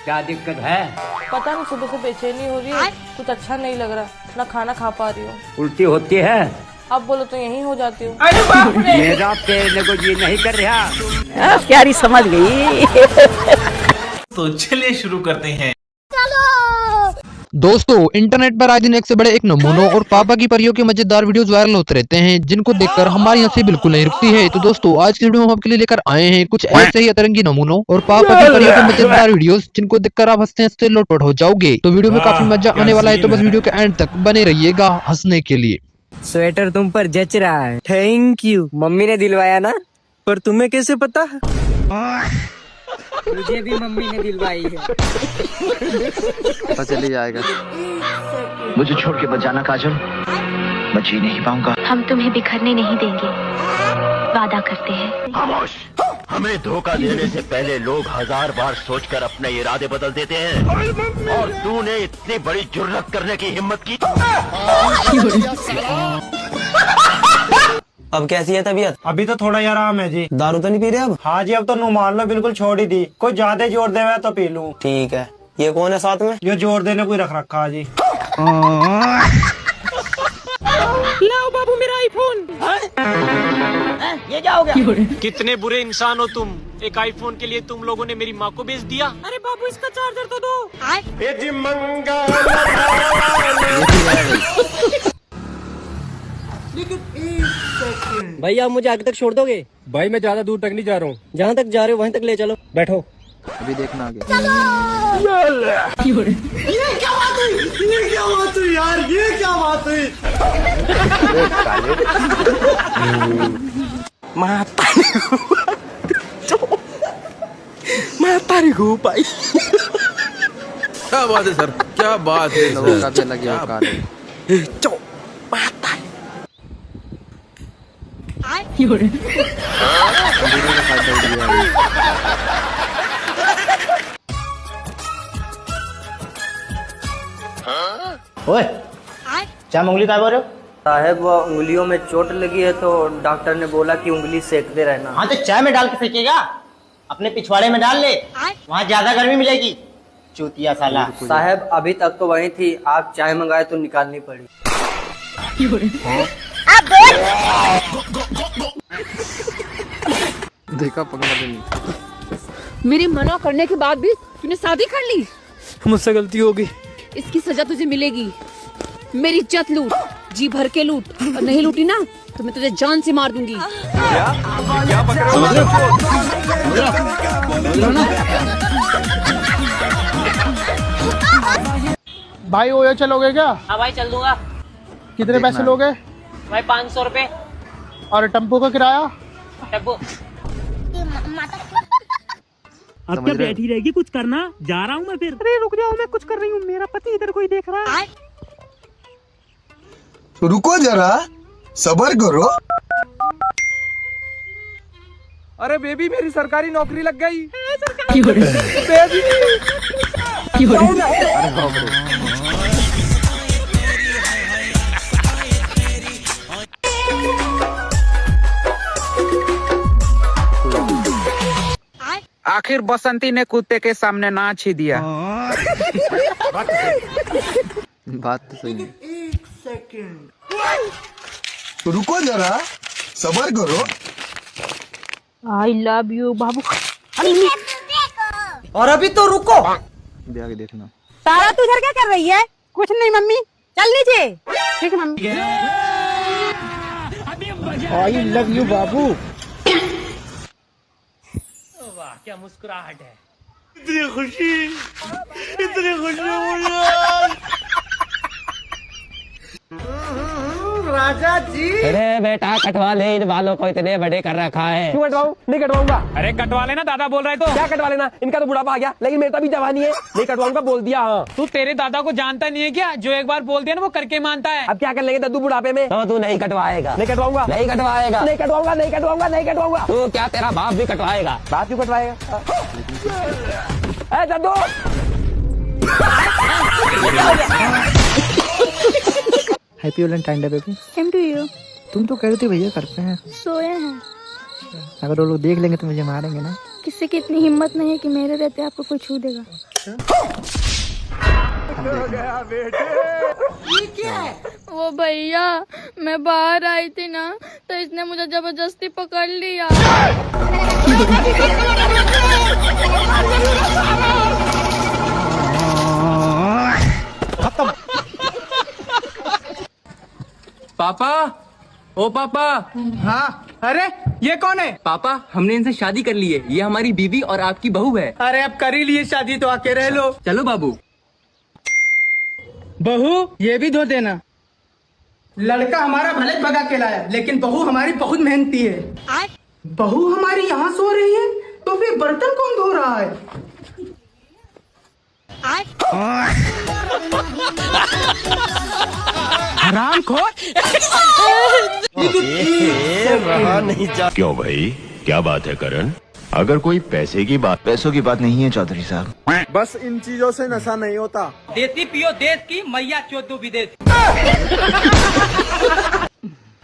क्या दिक्कत है? पता नहीं सुबह से बेचैनी हो रही है, कुछ अच्छा नहीं लग रहा, ना खाना खा पा रही हूँ। उल्टी होती है? अब बोलो तो यहीं हो जाती हूँ। मेरा पेड़ को जी नहीं कर रहा। प्यारी समझ गई। तो चलिए शुरू करते हैं। दोस्तों, इंटरनेट पर आज दिन एक से बड़े एक नमूनों और पापा की परियों के मजेदार वीडियोस वायरल होते रहते हैं, जिनको देखकर हमारी हंसी बिल्कुल नहीं रुकती है। तो दोस्तों, आज की वीडियो में हम आपके लिए लेकर आए हैं कुछ ऐसे ही अतरंगी नमूनों और पापा की परियों के मजेदार वीडियोस, जिनको देखकर आप हंसते हंसते लोटपोट हो जाओगे। तो वीडियो में काफी मजा आने वाला है, तो बस वीडियो के एंड तक बने रहिएगा हंसने के लिए। स्वेटर तुम पर जच रहा है। Thank you. मम्मी ने दिलवाया ना? पर तुम्हें कैसे पता? मुझे भी मम्मी ने दिलवाई है। पता चली जाएगा। मुझे छोड़ के बचाना काजल, मैं जी नहीं पाऊंगा। हम तुम्हें बिखरने नहीं देंगे, वादा करते हैं। खामोश। हमें धोखा देने से पहले लोग 1000 बार सोचकर अपने इरादे बदल देते हैं, और तूने इतनी बड़ी जुर्रत करने की हिम्मत की। अब कैसी है तबीयत? अभी तो थोड़ा ही आराम है जी। दारू तो नहीं पी रहे अब? हाँ जी, अब तो नु मान लो बिल्कुल छोड़ ही दी। कोई ज्यादा जोर दे तो पी लूं। ठीक है। ये कौन है साथ में? ये जोर देने कोई रख रखा जी। लाओ बाबू मेरा आईफोन। ये क्या हो गया? कितने बुरे इंसान हो तुम। एक आईफोन के लिए तुम लोगों ने मेरी माँ को बेच दिया। अरे बाबू इसका चार्जर तो दो। भाई आप मुझे आगे तक छोड़ दोगे? भाई मैं ज्यादा दूर तक नहीं जा रहा हूँ। जहाँ तक जा रहे हो वहीं तक ले चलो। बैठो। अभी देखना आगे। क्या बात है सर, क्या बात है लोगों का भी अलग ही औकात है। ओए, चाय उंगली काय बोल रहे हो? साहब वो उंगलियों में चोट लगी है तो डॉक्टर ने बोला कि उंगली सेकते रहना। हाँ तो चाय में डाल के फेंकेगा, अपने पिछवाड़े में डाल ले, वहाँ ज्यादा गर्मी मिलेगी। चूतिया साला। साहब अभी तक तो वही थी, आप चाय मंगाए तो निकालनी पड़ी। देखा पकड़ा भी नहीं। मेरी मना करने के बाद भी तूने शादी कर ली। मुझसे गलती हो गई। इसकी सजा तुझे मिलेगी। मेरी इज्जत लूट, जी भर के लूट, और नहीं लूटी ना तो मैं तुझे जान से मार दूंगी। भाई ओयो चलोगे क्या? हाँ भाई चल दूंगा। कितने पैसे लोगे? भाई 500 रुपए। और टेम्पो का किराया? टेम्पो। अब क्या बैठी रहेगी? कुछ करना जा रहा हूँ मैं फिर। अरे रुक जाओ, मैं कुछ कर रही हूँ, मेरा पति इधर कोई देख रहा है। रुको जरा, सबर करो। अरे बेबी मेरी सरकारी नौकरी लग गई। आखिर बसंती ने कुत्ते के सामने नाच ही दिया। बात तो सही है। रुको जरा, सबर करो। आई लव यू बाबू। और अभी तो रुको। अभी आगे देखना। तारा तू इधर क्या कर रही है? कुछ नहीं मम्मी, चल नीचे। ठीक है मम्मी। आई लव यू बाबू। वाह क्या मुस्कुराहट है। इतनी खुशी मुझे। राजा जी। अरे बेटा कटवा ले, इन बालों को इतने बड़े कर रखा है। क्यों कटवाऊं? नहीं कटवाऊंगा। अरे कटवा लेना, दादा बोल रहा है तो। क्या कटवा लेना? इनका तो बुढ़ापा आ गया, लेकिन मेरा भी जवानी है। नहीं कटवाऊंगा, बोल दिया। हाँ तू तेरे दादा को जानता नहीं है क्या? जो एक बार बोल दिया ना वो करके मानता है। अब क्या कर लेंगे दद्दू बुढ़ापे में? तो तू नहीं कटवाएगा? नहीं कटवाऊंगा। नहीं कटवाएगा? नहीं कटवाऊंगा, नहीं कटवाऊंगा, नहीं कटवाऊंगा। तो क्या तेरा बाप भी कटवाएगा? बाप क्यों कटवाएगा? ए दद्दू। Happy Valentine day baby. Same to you. तुम तो कह रहे थे भैया करते हैं। सोए हैं। अगर वो लोग देख लेंगे तो मुझे मारेंगे ना। किसी की इतनी हिम्मत नहीं है कि मेरे रहते आपको कोई छू देगा। वो भैया, मैं बाहर आई थी ना तो इसने मुझे जबरदस्ती पकड़ लिया। पापा, ओ पापा। हाँ, अरे ये कौन है? पापा, हमने इनसे शादी कर ली है। ये हमारी बीवी और आपकी बहू है। अरे अब कर ही लिए शादी तो आके रह लो। चलो बाबू। बहू ये भी धो देना। लड़का हमारा भले भगा के लाया, लेकिन बहू हमारी बहुत मेहनती है। बहू हमारी यहाँ सो रही है तो फिर बर्तन कौन धो रहा है? हरामखोर। क्यों भाई, क्या बात है करण? अगर कोई पैसों की बात नहीं है चौधरी साहब। बस इन चीजों से नशा नहीं होता। देती पियो देश की मैया चौदो विदेश।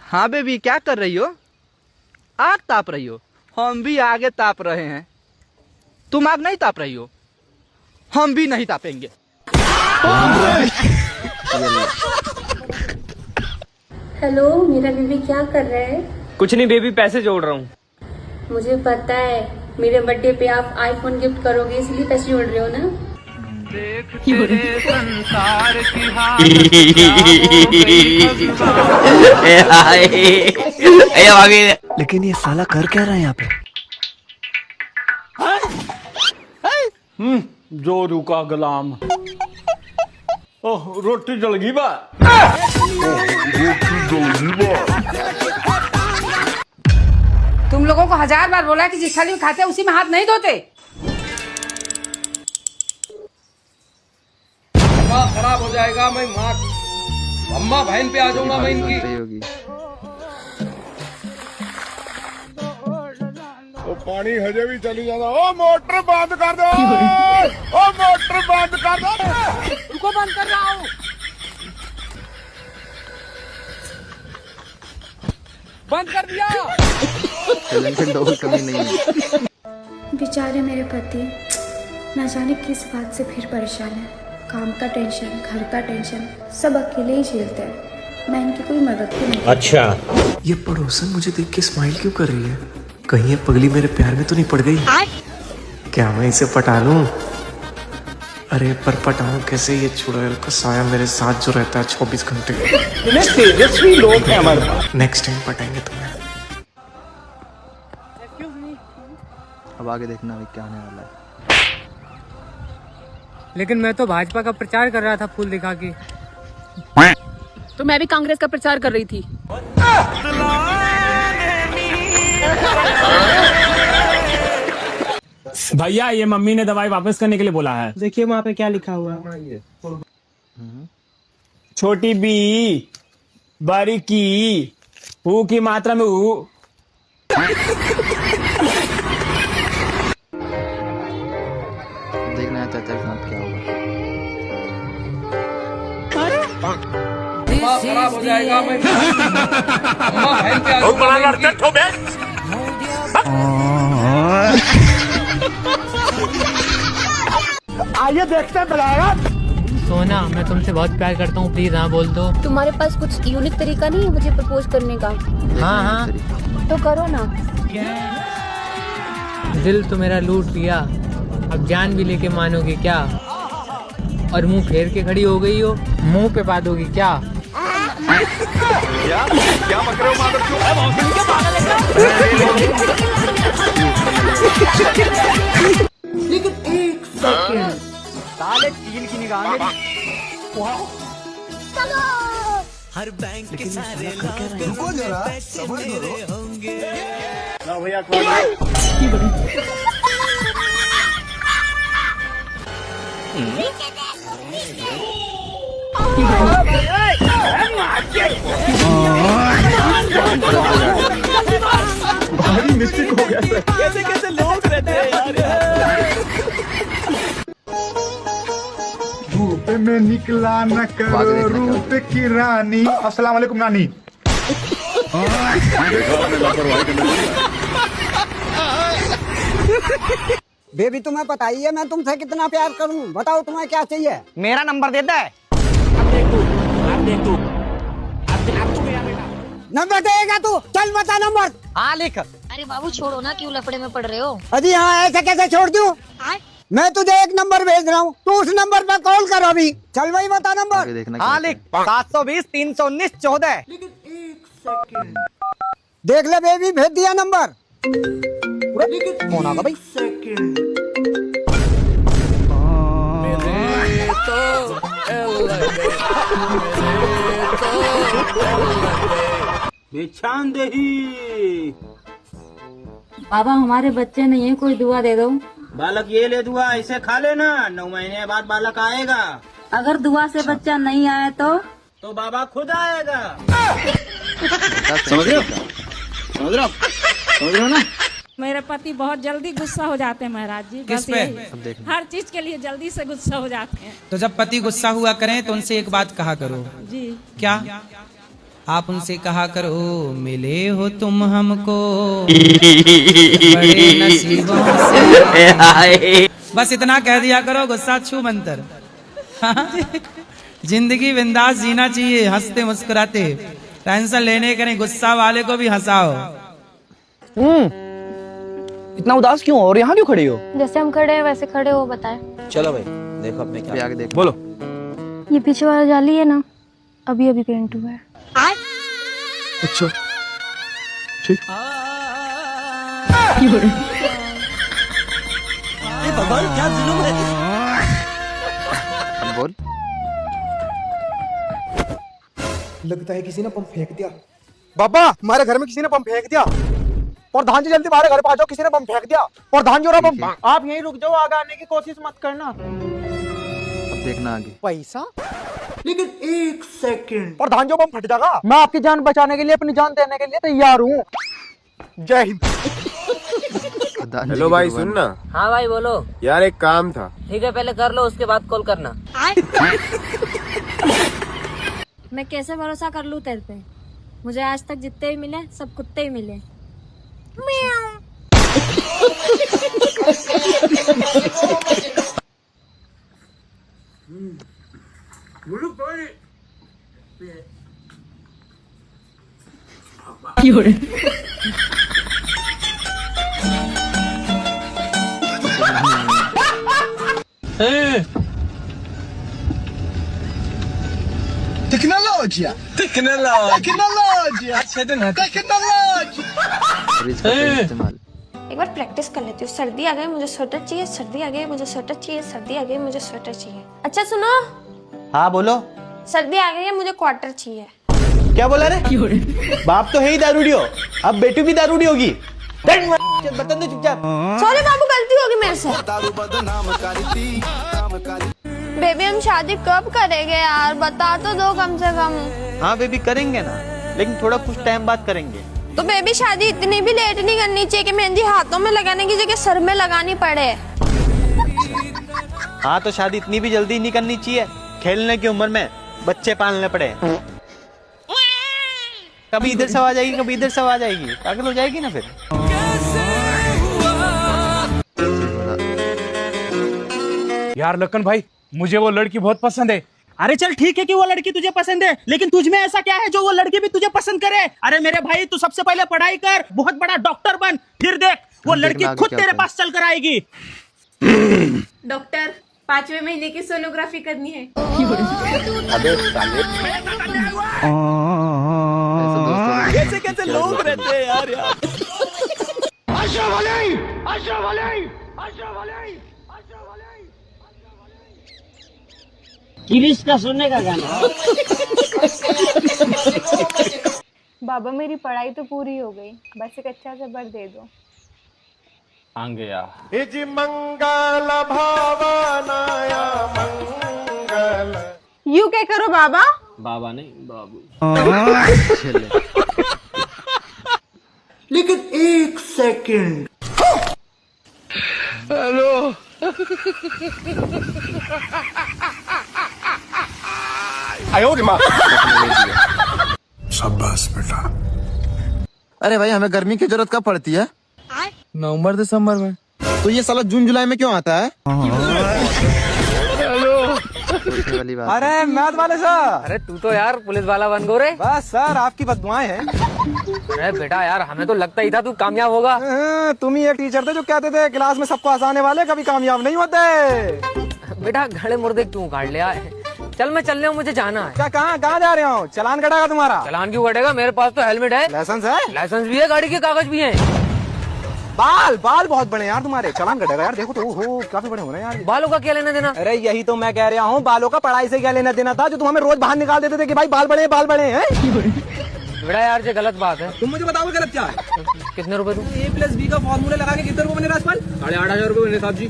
हाँ बेबी, क्या कर रही हो? आग ताप रही हो? हम भी आगे ताप रहे हैं। तुम आग नहीं ताप रही हो, हम भी नहीं तापेंगे। हेलो, मेरा बीबी क्या कर रहा है? कुछ नहीं बेबी, पैसे जोड़ रहा हूँ। मुझे पता है मेरे बर्थडे पे आप आईफोन गिफ्ट करोगे, इसलिए पैसे जोड़ रहे हो ना। लेकिन ये साला कर क्या रहा है यहाँ पे? जोरू का गुलाम। ओह, रोटी जल गई बा। तुम लोगों को 1000 बार बोला है कि जिस थाली में खाते हैं उसी में हाथ नहीं धोते। खराब हो जाएगा, मैं माँ अम्मा बहन पे आ जाऊंगा मैं इनकी। सही होगी। वो पानी हजे भी चली जाता। ओ मोटर बंद कर दो, ओ मोटर बंद कर दो। रुको, बंद कर रहा हूँ। बंद कर दिया। कमी नहीं है। बेचारे मेरे पति न जाने किस बात से फिर परेशान है। काम का टेंशन, घर का टेंशन, सब अकेले ही झेलते हैं। मैं इनकी कोई मदद भी नहीं। अच्छा, ये पड़ोसन मुझे देख के स्माइल क्यों कर रही है? कहीं ये पगली मेरे प्यार में तो नहीं पड़ गई? क्या मैं इसे पटा लूं? अरे पर पटाऊं कैसे? ये चुड़ैल का साया मेरे साथ जो रहता है 24 घंटे। तेजस्वी लोग हैं हमारे पास। नेक्स्ट टाइम पटाएंगे तुम्हें। अब आगे देखना अभी क्या होने वाला है। लेकिन मैं तो भाजपा का प्रचार कर रहा था फूल दिखा के। तो मैं भी कांग्रेस का प्रचार कर रही थी। भैया, ये मम्मी ने दवाई वापस करने के लिए बोला है। देखिए वहाँ पे क्या लिखा हुआ है। छोटी बी, बारीकी, ऊ की मात्रा में ऊ। देखना है चाचा के साथ क्या होगा। खराब हो जाएगा, मैं अम्मा बहन पे आ जाऊंगा। आइए देखते हैं बुलाया। सोना, मैं तुमसे बहुत प्यार करता हूँ, प्लीज हाँ बोल दो। तुम्हारे पास कुछ यूनिक तरीका नहीं है मुझे प्रपोज करने का? हाँ हाँ, तो करो ना। दिल तो मेरा लूट लिया, अब जान भी लेके मानोगे क्या? और मुंह फेर के खड़ी हो गई हो, मुंह पे बांधोगी क्या? क्या बक रहे हो माधव? लेकिन एक सेकंड, साले चील की निगाह में हर बैंक के सारे रुको जरा, सबर करो। लो भैया, भारी मिस्टेक हो गया सर। कैसे कैसे लोग रहते हैं यार। धूप में निकला न करो रूप की रानी। अस्सलाम वालेकुम नानी। देखो आपने लापरवाही करने लगी। बेबी तुम्हें पता ही है मैं तुमसे कितना प्यार करूं, बताओ तुम्हें क्या चाहिए? मेरा नंबर देता है। नंबर देगा तू? चल बता नंबर। हाँ लिख। अरे बाबू छोड़ो ना, क्यों लफड़े में पड़ रहे हो? अजी हाँ, ऐसे कैसे छोड़ दूं? मैं तुझे एक नंबर भेज रहा हूँ, तू उस नंबर पर कॉल कर अभी। चल भाई बता नंबर। हाँ लिख। 720 319 14। देख ले बेबी, भेज दिया नंबर। फोन आगा भाई। बाबा हमारे बच्चे नहीं है, कोई दुआ दे दो। बालक ये ले दुआ, इसे खा लेना, 9 महीने बाद बालक आएगा। अगर दुआ से बच्चा नहीं आया तो बाबा खुद आएगा। समझ रहे हो ना? मेरे पति बहुत जल्दी गुस्सा हो जाते हैं महाराज जी। किस पे? हर चीज के लिए जल्दी से गुस्सा हो जाते हैं। तो जब पति गुस्सा हुआ करें तो उनसे एक बात कहा करो। जी क्या? आप उनसे कहा करो, मिले हो तुम हमको बड़े नसीबों से। बस इतना कह दिया करो, गुस्सा छू मंतर। जिंदगी बिंदास जीना चाहिए, हंसते मुस्कुराते। टेंशन लेने के नहीं, गुस्सा वाले को भी हंसाओ। इतना उदास क्यों हो और यहाँ क्यों खड़ी हो? जैसे हम खड़े हैं वैसे खड़े हो, बताए। चलो भाई देखो अपने क्या आगे देखो। बोलो। ये पीछे वाला जाली है ना, अभी अभी पेंट हुआ है। अच्छा ठीक। भगवान क्या जुल्म है। बोल। लगता है किसी ने बम फेंक दिया। बाबा हमारे घर में किसी ने बम फेंक दिया। प्रधान जी जल्दी हमारे घर पे आ जाओ, किसी ने बम फेंक दिया। प्रधान जी और बम। आप यहीं रुक जाओ, आगे आने की कोशिश मत करना। अब देखना आगे। पैसा? लेकिन 1 सेकंड। प्रधान जी बम फट जाएगा। मैं आपकी जान बचाने के लिए, अपनी जान देने के लिए तैयार हूँ। जय हिंद। हेलो भाई सुन ना। हाँ भाई बोलो। यार एक काम था। ठीक है पहले कर लो, उसके बाद कॉल करना। मैं कैसे भरोसा कर लूँ तेरे पे? मुझे आज तक जितने भी मिले सब कुत्ते ही मिले। टेक्नोलॉजी इस्तेमाल। एक बार प्रैक्टिस कर लेती हूँ। सर्दी आ गई मुझे स्वेटर चाहिए, सर्दी आ गई मुझे स्वेटर चाहिए, सर्दी आ गई मुझे स्वेटर चाहिए। अच्छा सुनो। हाँ बोलो। सर्दी आ गई है, मुझे क्वार्टर चाहिए। क्या बोला रे? बाप तो है ही दारूडी हो, अब बेटी भी दारूडी होगी। बर्तन दो चुपचाप। सॉरी बाबू, गलती होगी मेरे से। बेबी हम शादी कब करेंगे यार, बता तो दो कम से कम। हाँ बेबी करेंगे ना, लेकिन थोड़ा कुछ टाइम बाद करेंगे। तो बेबी शादी इतनी भी लेट नहीं करनी चाहिए कि मेहंदी हाथों में लगाने की जगह सर में लगानी पड़े। हाँ तो शादी इतनी भी जल्दी नहीं करनी चाहिए, खेलने की उम्र में बच्चे पालने पड़े। कभी इधर से आ जाएगी, कभी इधर से आ जाएगी, पागल हो जाएगी ना फिर। यार लखन भाई, मुझे वो लड़की बहुत पसंद है। अरे चल ठीक है कि वो लड़की तुझे पसंद है, लेकिन तुझ में ऐसा क्या है जो वो लड़की भी तुझे पसंद करे? अरे मेरे भाई तू सबसे पहले पढ़ाई कर, बहुत बड़ा डॉक्टर बन, फिर देख वो लड़की खुद तेरे पास चल कर आएगी। डॉक्टर 5वें महीने की सोनोग्राफी करनी है। कैसे कैसे लोग रहते हैं यार। का सुनने का गाना। बाबा मेरी पढ़ाई तो पूरी हो गई, बस एक अच्छा सा बर दे दो। इति मंगल भावनाया मंगल। यू क्या करो बाबा? बाबा नहीं बाबू। लेकिन 1 सेकंड। हेलो। आयो रे माँ। शाबाश बेटा। अरे भाई हमें गर्मी की जरूरत कब पड़ती है? नवंबर दिसंबर में। तो ये साला जून जुलाई में क्यों आता है? अरे मैथ वाले सर, अरे तू तो यार पुलिस वाला बन गो रे। बस सर आपकी बददुआएं हैं। अरे बेटा यार हमें तो लगता ही था तू कामयाब होगा। तुम ही एक टीचर थे जो कहते थे क्लास में सबको हंसाने वाले कभी कामयाब नहीं होते। बेटा घड़े मुर्दे क्यों काट लिया? चल मैं चल रहा हूँ, मुझे जाना है। क्या कहाँ जा रहे हो? चलान कटेगा तुम्हारा। चलान क्यों कटेगा? मेरे पास तो हेलमेट है, लाइसेंस है, लाइसेंस भी है, गाड़ी के कागज भी हैं। बाल बहुत बड़े यार तुम्हारे, चलान कटेगा यार। देखो तो हो काफी बड़े हो रहे हैं यार। बालों का क्या लेना देना? अरे यही तो मैं कह रहा हूँ, बालों का पढ़ाई से क्या लेना देना था जो तुम हमें रोज बाहर निकाल देते थे कि भाई बाल बड़े हैं। बेटा यार ये गलत बात है। तुम मुझे बताओ गलत क्या है? कितने रुपए दूं? A+B का फॉर्मूला लगा के कितने रुपए बने राजपाल? 8,500 रुपए बने साहब जी।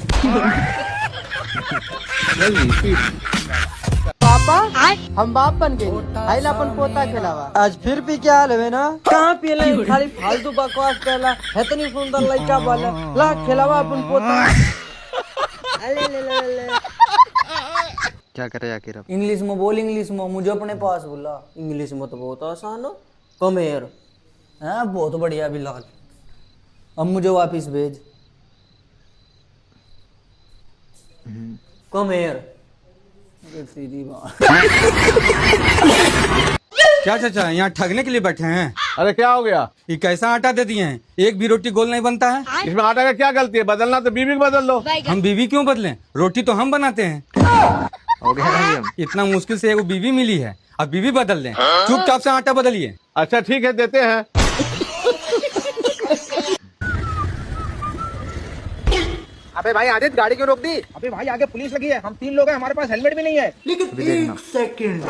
पापा हम बाप बन गए, आइला अपन पोता खिलावा। आज फिर भी क्या हाल है ना? कहाँ पियला खाली फालतू बकवास करला, इतनी सुंदर लड़का वाला ला खिलावा अपन पोता। अले ले ले ले क्या करे आखिर अब? इंग्लिश में बोल, इंग्लिश में मुझे अपने पास बोला। इंग्लिश में तो बहुत आसान हो। कम हेयर है, बहुत बढ़िया बिलाल। अब मुझे वापिस भेज। कम हेयर सीधी बात। क्या चाचा यहाँ ठगने के लिए बैठे हैं? अरे क्या हो गया? ये कैसा आटा दे दिए हैं? एक भी रोटी गोल नहीं बनता है। इसमें आटा का क्या गलती है? बदलना तो बीवी को बदल लो। हम बीवी क्यों बदलें? रोटी तो हम बनाते हैं। हो गया भाई हम। इतना मुश्किल से एगो बीवी मिली है, अब बीवी बदल दें? चुपचाप से आटा बदलिए। अच्छा ठीक है, देते हैं। अबे भाई आदित्य गाड़ी क्यों रोक दी? अबे भाई आगे पुलिस लगी है, हम 3 लोग हैं, हमारे पास हेलमेट भी नहीं है। लेकिन 1 सेकंड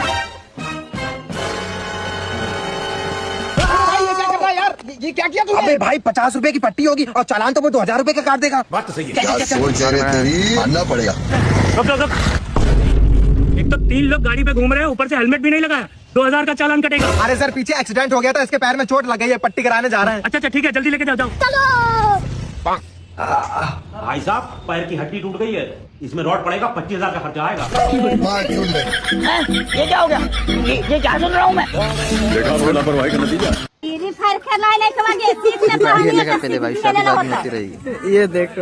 ये क्या कर रहा है यार? ये क्या किया तूने? अबे भाई 50 रुपए की पट्टी होगी और चालान तो वो 2000 रुपए का काट देगा। बात तो सही है। मानना पड़ेगा। एक तो 3 लोग गाड़ी पे घूम रहे हैं, ऊपर से हेलमेट भी नहीं लगाया, 2000 का चालान कटेगा। अरे सर पीछे एक्सीडेंट हो गया था, इसके पैर में चोट लग गई है, पट्टी कराने जा रहे हैं। अच्छा ठीक है, जल्दी लेके जाओ। भाई साहब पैर की हड्डी टूट गई है, इसमें रॉड पड़ेगा, 25,000 का खर्चा आएगा। ये क्या हो गया? ये क्या सुन रहा हूँ मैं? देखा आपको लापरवाही का नतीजा। पहले भाई शादी बाद में होती रहेगी। ये देखो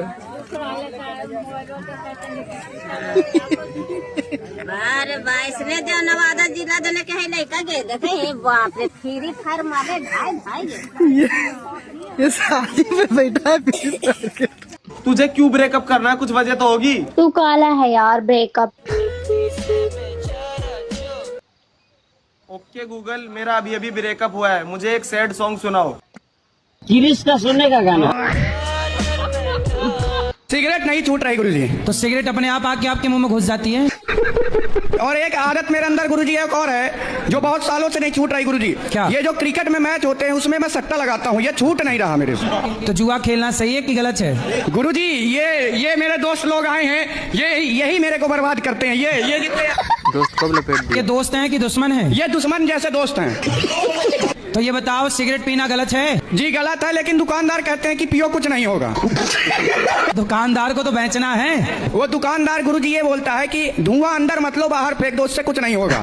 अरे भाई इसने जो नवादा जिला देने के है लड़का गए देखे, बाप रे फ्री फायर मारे ढाई ये शादी में बैठा है। तुझे क्यों ब्रेकअप करना है? कुछ वजह तो होगी। तू काला है यार, ब्रेकअप। ओके गूगल, मेरा अभी ब्रेकअप हुआ है, मुझे एक सैड सॉन्ग सुनाओ। गिरीश का सुनने का गाना। सिगरेट नहीं छूट रही गुरुजी। तो सिगरेट अपने आप आके आपके मुंह में घुस जाती है। और एक आदत मेरे अंदर गुरुजी एक और है जो बहुत सालों से नहीं छूट रही गुरुजी। क्या? ये जो क्रिकेट में मैच होते हैं उसमें मैं सट्टा लगाता हूँ, ये छूट नहीं रहा मेरे से। तो जुआ खेलना सही है कि गलत है? गुरुजी ये मेरे दोस्त लोग आए हैं, यही मेरे को बर्बाद करते हैं। ये दोस्त कब लपेट दिए? ये दोस्त हैं कि दुश्मन हैं? ये दुश्मन जैसे दोस्त हैं। तो ये बताओ सिगरेट पीना गलत है? जी गलत है, लेकिन दुकानदार कहते हैं कि पियो कुछ नहीं होगा। दुकानदार को तो बेचना है। वो दुकानदार गुरुजी ये बोलता है कि धुआं अंदर मत लो, बाहर फेंक दो, उससे कुछ नहीं होगा।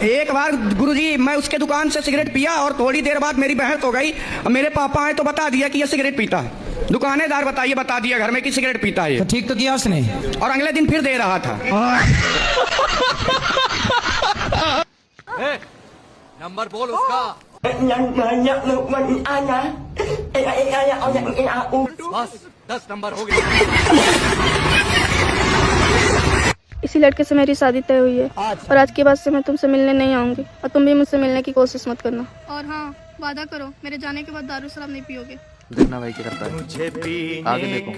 एक बार गुरुजी मैं उसके दुकान से सिगरेट पिया और थोड़ी देर बाद मेरी बहस हो गई। मेरे पापा आए तो बता दिया कि ये सिगरेट पीता है। दुकानेदार बता दिया घर में कि सिगरेट पीता है। तो ठीक तो किया उसने, और अगले दिन फिर दे रहा था। नंबर बोल उसका। बस 10 नंबर हो गया। इसी लड़के से मेरी शादी तय हुई है और आज के बाद से मैं तुमसे मिलने नहीं आऊंगी और तुम भी मुझसे मिलने की कोशिश मत करना। और हाँ, वादा करो मेरे जाने के बाद दारू शराब नहीं पियोगे। देखना भाई क्या करता है। आगे देखो।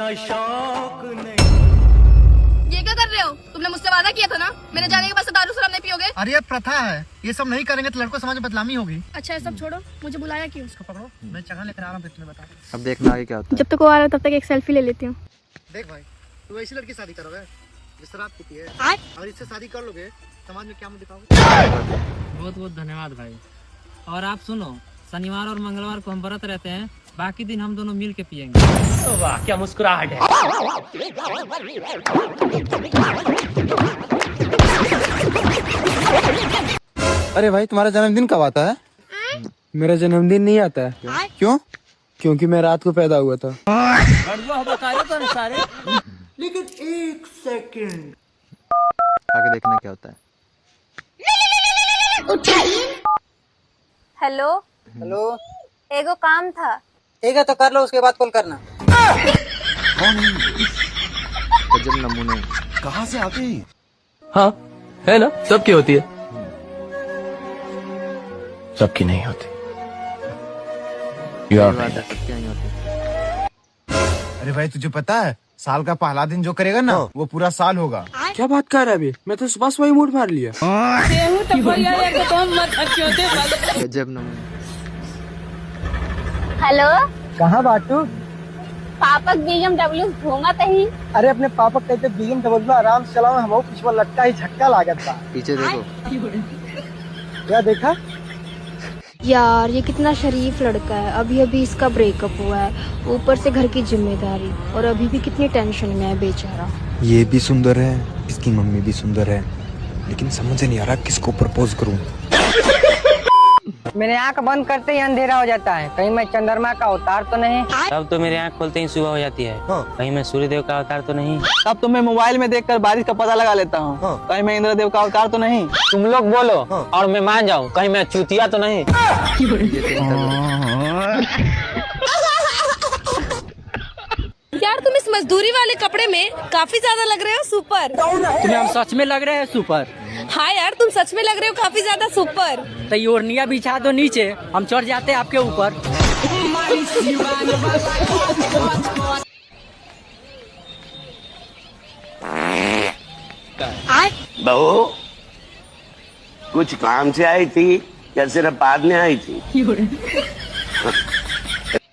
ये क्या कर रहे हो? तुमने मुझसे वादा किया था ना, मेरे जाने के बाद से दारू शराब नहीं पियोगे। अरे ये प्रथा है, ये सब नहीं करेंगे तो लड़कों समाज में बदनामी होगी। अच्छा ये सब छोड़ो, मुझे बुलाया क्यों? इसको पकड़ो, मैं जगह लेकर आ रहा हूँ, तुम्हें बता। अब देखना आगे क्या होता है। जब तक वो आ रहा है तब तक एक सेल्फी ले लेती हूँ। देख भाई, तू ऐसी लड़की शादी करोगे जिस शराब पीती है, और इससे शादी कर लोगे समाज में क्या मुझे दिखाओगे? बहुत बहुत धन्यवाद भाई। और आप सुनो, शनिवार और मंगलवार को हम व्रत रहते हैं, बाकी दिन हम दोनों मिल के पियेंगे। तो वाह क्या मुस्कुराहट है। अरे भाई तुम्हारा जन्मदिन कब आता है? मेरा जन्मदिन नहीं आता है। क्यों? क्योंकि मैं रात को पैदा हुआ था। लेकिन एक सेकंड, आगे देखना क्या होता है। हेलो हेलो, एगो काम था। ठीक है तो कर लो, उसके बाद कॉल करना। गजब नमूने। कहाँ से आते ही? हाँ है ना, सबकी होती है। सबकी नहीं होती। सबके नहीं होते। अरे भाई तुझे पता है साल का पहला दिन जो करेगा ना वो पूरा साल होगा। क्या बात कर रहा है अभी? मैं तो सुबह सुबह ही मूड मार लिया। गजब नमूने। हेलो कहाँ बाटू? पापक BMW घूमत ही। अरे अपने पापा कहते BMW आराम से चलाओ, हम पिछवा लटका ही झटका लागत था। पीछे देखो। क्या देखा? यार ये कितना शरीफ लड़का है, अभी अभी इसका ब्रेकअप हुआ है, ऊपर से घर की जिम्मेदारी, और अभी भी कितनी टेंशन में है बेचारा। ये भी सुंदर है, इसकी मम्मी भी सुंदर है, लेकिन समझ नहीं आ रहा किसको प्रपोज करूं। मेरे आँख बंद करते ही अंधेरा हो जाता है, कहीं मैं चंद्रमा का अवतार तो नहीं? तब तो मेरी आँख खोलते ही सुबह हो जाती है। कहीं मैं सूर्यदेव का अवतार तो नहीं? तब तो मैं मोबाइल में देखकर बारिश का पता लगा लेता हूँ, कहीं मैं इंद्रदेव का अवतार तो नहीं? तुम लोग बोलो और मैं मान जाऊँ, कहीं मैं चूतिया तो नहीं? यार तुम इस मजदूरी वाले कपड़े में काफी ज्यादा लग रहे हो सुपर। तुम्हें हम सच में लग रहे हैं सुपर। हाँ यार तुम सच में लग रहे हो काफी ज्यादा सुपर। तो ये ओढ़निया बिछा दो नीचे, हम चढ़ जाते हैं आपके ऊपर। बहू कुछ काम से आई थी या सिर्फ बाद में आई थी?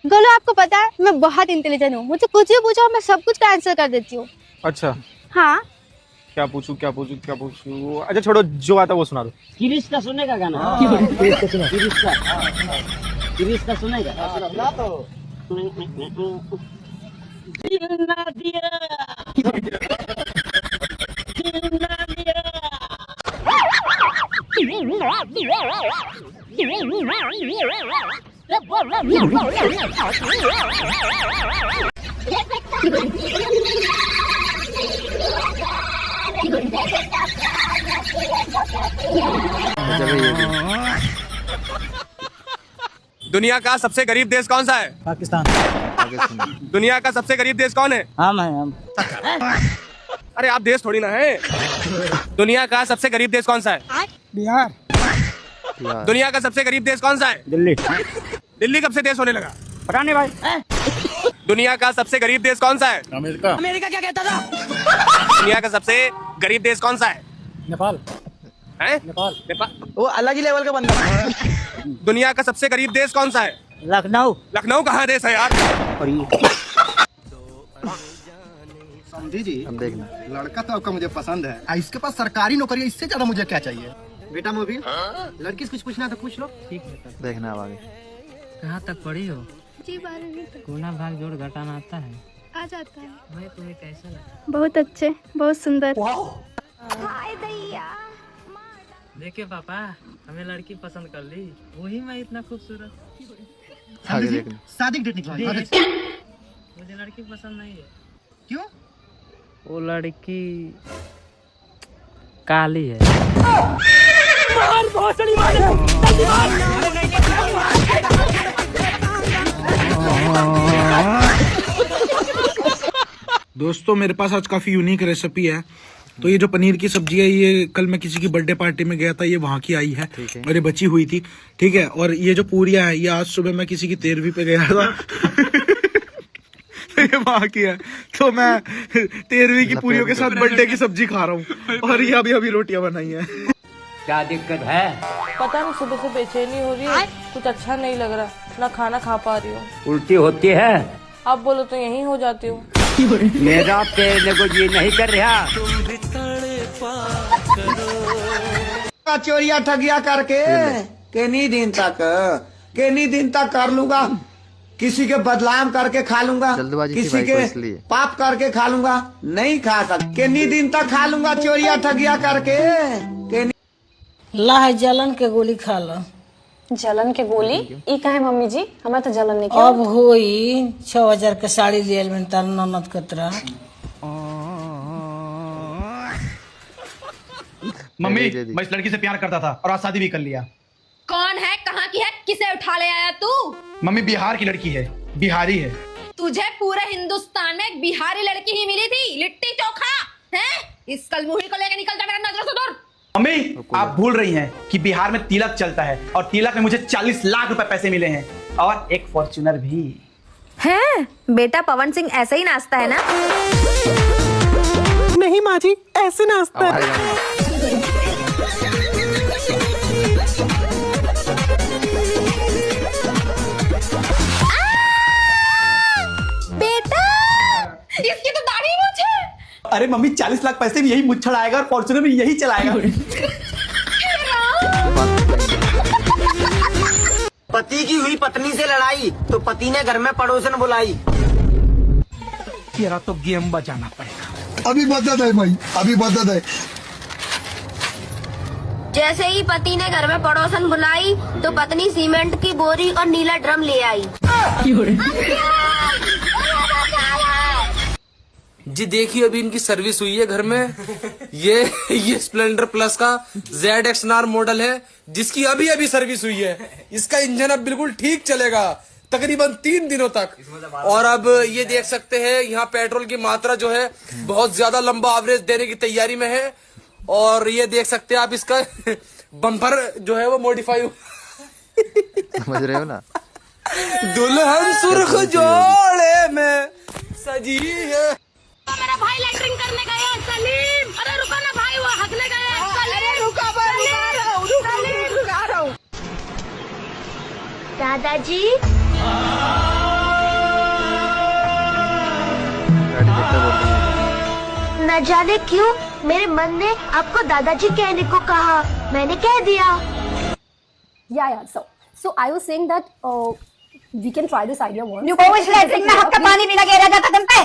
गोलू आपको पता है मैं बहुत इंटेलिजेंट हूँ, मुझे कुछ भी पूछो मैं सब कुछ का आंसर कर देती हूँ। अच्छा हाँ क्या पूछूं क्या पूछूं क्या पूछूं? अच्छा छोड़ो, जो आता वो सुना दो। किरिश का सुनेगा गाना? किरिश का सुनेगा? सुना तो। दुनिया का सबसे गरीब देश कौन सा है? पाकिस्तान। दुनिया का सबसे गरीब देश कौन है? हम हैं हम। अरे आप देश थोड़ी ना है। दुनिया का सबसे गरीब देश कौन सा है? बिहार। दुनिया का सबसे गरीब देश कौन सा है? दिल्ली। दिल्ली कब से देश होने लगा? पता नहीं भाई। दुनिया का सबसे गरीब देश कौन सा है? अमेरिका। अमेरिका क्या कहता था? दुनिया का सबसे गरीब देश कौन सा है? नेपाल। हैं? नेपाल। नेपाल। वो अलग ही लेवल का बंदा है। दुनिया का सबसे गरीब देश कौन सा है? लखनऊ। लखनऊ कहाँ देश है यार? समझी जी, अब देखना। लड़का तो आपका मुझे पसंद है, इसके पास सरकारी नौकरी है, इससे ज्यादा मुझे क्या चाहिए? बेटा मोबिल, लड़की से कुछ पूछना है तो पूछ लो। ठीक है। देखना अब आगे। कहाँ तक पढ़ी हो? जी 12वीं तक गुना भाग जोड़ घटाना आता है? आ जाता है। भाई तुम्हें कैसा लगा? बहुत अच्छे, बहुत सुंदर। हाय दैया। देखिए पापा, हमें लड़की पसंद कर ली, वही मैं इतना खूबसूरत। आगे देखना। शादी की डेट निकलवाई। मुझे लड़की पसंद नहीं है। क्यों? वो लड़की काली है। दोस्तों मेरे पास आज काफी यूनिक रेसिपी है। तो ये जो पनीर की सब्जी है, ये कल मैं किसी की बर्थडे पार्टी में गया था, ये वहाँ की आई है और ये बची हुई थी, ठीक है। और ये जो पूरियां है, ये आज सुबह मैं किसी की 13वीं पे गया था ये वहाँ की है, तो मैं 13वीं की पूरियों के साथ बर्थडे की सब्जी खा रहा हूँ, और ये अभी अभी रोटियां बनाई है। क्या दिक्कत है? पता नहीं सुबह से बेचैनी हो रही है, कुछ अच्छा नहीं लग रहा, ना खाना खा पा रही हूँ। उल्टी होती है? आप बोलो तो यहीं हो जाती हूँ। मेरा तेरे को ये नहीं कर रहा। चोरिया ठगिया करके किन्हीं दिन तक कर लूंगा, किसी के बदलाम करके खा लूंगा, जल्दबाजी थी किसी भाई को के इसलिए। पाप करके खा लूंगा, नहीं खा सकता। किन्हीं दिन तक खा लूंगा चोरिया ठगिया करके। ला जलन के गोली खा लो, जलन के गोली ई काहे मम्मी जी, हमें तो जलन नहीं किया। अब होई 6000 के साड़ी लेल में तार ननद कतरा। मम्मी मैं इस लड़की से प्यार करता था और आज शादी भी कर लिया। कौन है, कहाँ की है, किसे उठा ले आया तू? मम्मी बिहार की लड़की है, बिहारी है। तुझे पूरे हिंदुस्तान में एक बिहारी लड़की ही मिली थी, लिट्टी चोखा है? इस कलमुही को लेकर निकल जा मेरा नजरों से दूर। मम्मी आप भूल रही हैं कि बिहार में तिलक चलता है और तिलक में मुझे 40 लाख रुपए पैसे मिले हैं और एक फॉर्च्यूनर भी है। बेटा पवन सिंह ऐसे ही नाचता है ना? नहीं माँ जी, ऐसे नाचता है। बेटा इसकी तो दाढ़ी मूंछ है। अरे मम्मी 40 लाख पैसे भी यही मुच्छड़ आएगा और फॉर्च्यूनर भी यही चलाएगा। पति की हुई पत्नी से लड़ाई तो पति ने घर में पड़ोसन बुलाई। तेरा तो गेम बजाना पड़ेगा। अभी बदत है भाई, अभी बदत है। जैसे ही पति ने घर में पड़ोसन बुलाई तो पत्नी सीमेंट की बोरी और नीला ड्रम ले आई। जी देखिए अभी इनकी सर्विस हुई है घर में। ये स्प्लेंडर प्लस का ZX-R मॉडल है जिसकी अभी अभी सर्विस हुई है। इसका इंजन अब बिल्कुल ठीक चलेगा तकरीबन 3 दिनों तक। और अब ये देख सकते हैं यहाँ पेट्रोल की मात्रा जो है बहुत ज्यादा लंबा एवरेज देने की तैयारी में है। और ये देख सकते हैं आप इसका बम्पर जो है वो मॉडिफाई समझ रहे हो ना। दुल्हन सुर्ख जोड़े में सजी है। मेरा भाई लैट्रिन करने गया सलीम। अरे रुको ना भाई, वो हगने गया। अरे रुका रहा हूँ। दादाजी न जाने क्यों मेरे मन ने आपको दादाजी कहने को कहा, मैंने कह दिया। Yeah, so I was saying that we can try this idea once. Latrine में आपका पानी भी लगे रह जाता तुम पे।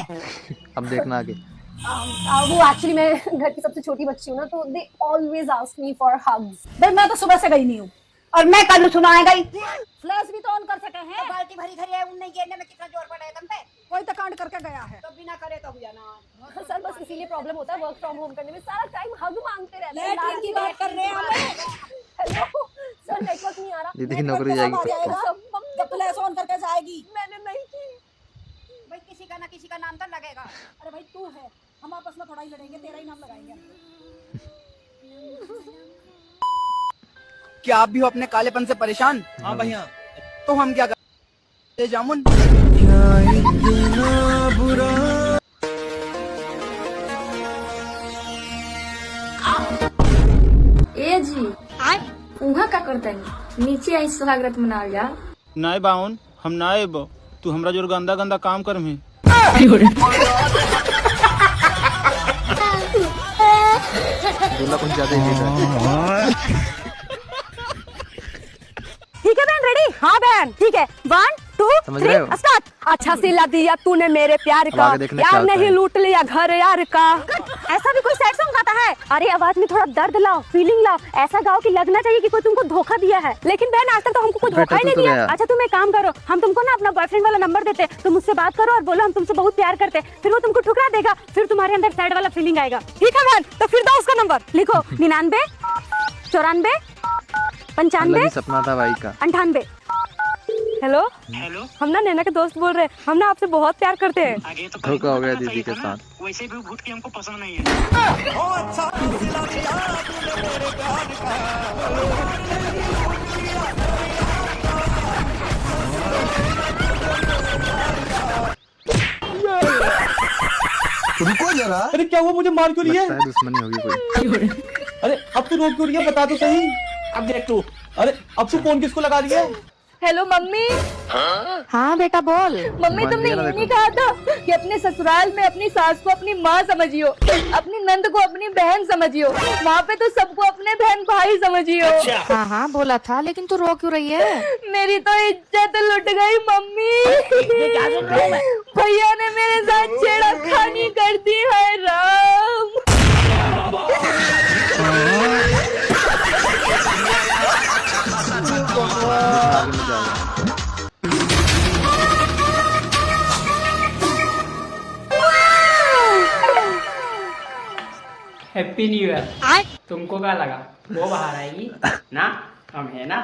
अब देखना आगे। वो एक्चुअली मैं घर की सबसे छोटी बच्ची हूँ ना, तो they always ask me for hugs. भाई मैं तो सुबह से गई नहीं हूँ और मैं कल सुनाए गई। फ्लैश भी तो ऑन कर सके हैं। बाल्टी भरी भरी है, उन्हें गिरने में कितना जोर पड़ा है तुम पे। कोई तो कांड करके गया है, तो बिना करे तो हुआ ना। सर बस इसीलिए प्रॉब्लम होता है वर्क फ्रॉम होम करने में, सारा टाइम हग मांगते रहते हैं। लैट्रिन की बात कर रहे हैं। हेलो सर, नेटवर्क नहीं आ रहा। दीदी की नौकरी जाएगी। जब फ्लैश ऑन करके जाएगी। मैंने नहीं की भाई, किसी का ना किसी का नाम तो लगेगा। अरे भाई तू है, हम आपस में थोड़ा ही लड़ेंगे, तेरा ही नाम लगाएंगे। क्या आप भी हो अपने कालेपन से परेशान? हाँ भैया। तो हम क्या करें? जामुन ए जी उहाँ का करता है, नीचे आई स्वागत मनाल जा। नाय बाउन हम नाय बो, तू हमरा जो गंदा गंदा काम कर में। दूल्हा कुछ ज्यादा ही ठीक है बहन, रेडी? हाँ बहन ठीक है। 1 2 3 स्टार्ट। अच्छा सिला दिया तूने मेरे प्यार का, यार नहीं लूट लिया घर यार का। ऐसा भी कोई सैड सॉन्ग गाता है? अरे आवाज में थोड़ा दर्द लाओ, फीलिंग लाओ, ऐसा गाओ कि लगना चाहिए कि कोई तुमको धोखा दिया है। लेकिन बहन आज तक तो हमको कोई धोखा ही नहीं दिया। अच्छा तुम एक काम करो, हम तुमको ना अपना बॉयफ्रेंड वाला नंबर देते, तुम उससे बात करो और बोलो हम तुमसे बहुत प्यार करते, फिर वो तुमको ठुकरा देगा, फिर तुम्हारे अंदर सैड वाला फीलिंग आएगा। ठीक है बहन, तो फिर दो उसका नंबर लिखो 99 94 95 सपना था भाई का 98। हेलो हम ना नैना के दोस्त बोल रहे हैं, हम ना आपसे बहुत प्यार करते हैं। धोखा हो गया दीदी के साथ। वैसे भी भूत की हमको पसंद नहीं है। रुको जरा। अरे क्या हुआ, मुझे मार क्यों लिया? दुश्मनी होगी कोई। अरे अब तू रो क्यों रही है, बता तो सही। अब देख तू, अरे अब तू फोन किसको लगा रही है? Hello mummy. हाँ बेटा बोल। मम्मी तुमने ये नहीं कहा था कि अपने ससुराल में अपनी सास को अपनी माँ समझियो, अपनी नंद को अपनी बहन समझियो, वहाँ पे तो सबको अपने बहन भाई समझियो। हाँ हाँ बोला था, लेकिन तू रो क्यों रही है? मेरी तो इज्जत लुट गई मम्मी। भैया ने मेरे साथ छेड़खानी कर दी है राम। Happy new year. तुमको क्या लगा वो बाहर आएगी ना? हम है ना।